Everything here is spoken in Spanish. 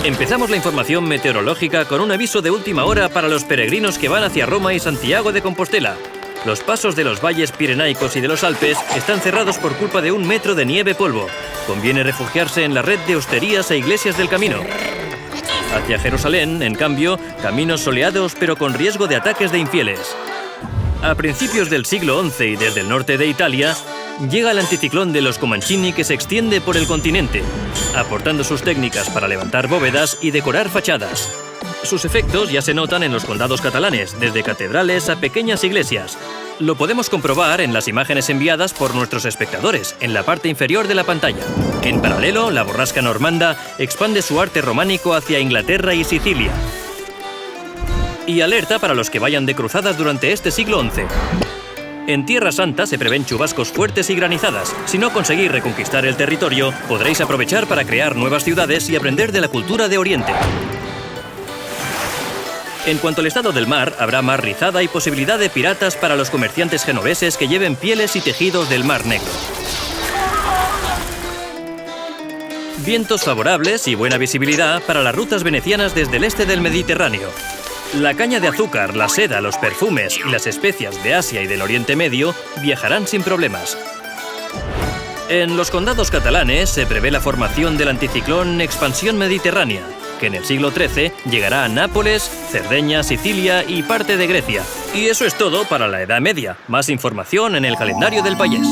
Empezamos la información meteorológica con un aviso de última hora para los peregrinos que van hacia Roma y Santiago de Compostela. Los pasos de los valles pirenaicos y de los Alpes están cerrados por culpa de 1 metro de nieve polvo. Conviene refugiarse en la red de hosterías e iglesias del camino. Hacia Jerusalén, en cambio, caminos soleados pero con riesgo de ataques de infieles. A principios del siglo XI y desde el norte de Italia, llega el anticiclón de los Comanchini que se extiende por el continente, aportando sus técnicas para levantar bóvedas y decorar fachadas. Sus efectos ya se notan en los condados catalanes, desde catedrales a pequeñas iglesias. Lo podemos comprobar en las imágenes enviadas por nuestros espectadores, en la parte inferior de la pantalla. En paralelo, la borrasca normanda expande su arte románico hacia Inglaterra y Sicilia. Y alerta para los que vayan de cruzadas durante este siglo XI. En Tierra Santa se prevén chubascos fuertes y granizadas. Si no conseguís reconquistar el territorio, podréis aprovechar para crear nuevas ciudades y aprender de la cultura de Oriente. En cuanto al estado del mar, habrá mar rizada y posibilidad de piratas para los comerciantes genoveses que lleven pieles y tejidos del Mar Negro. Vientos favorables y buena visibilidad para las rutas venecianas desde el este del Mediterráneo. La caña de azúcar, la seda, los perfumes y las especias de Asia y del Oriente Medio viajarán sin problemas. En los condados catalanes se prevé la formación del anticiclón Expansión Mediterránea, que en el siglo XIII llegará a Nápoles, Cerdeña, Sicilia y parte de Grecia. Y eso es todo para la Edad Media. Más información en el calendario del Payés.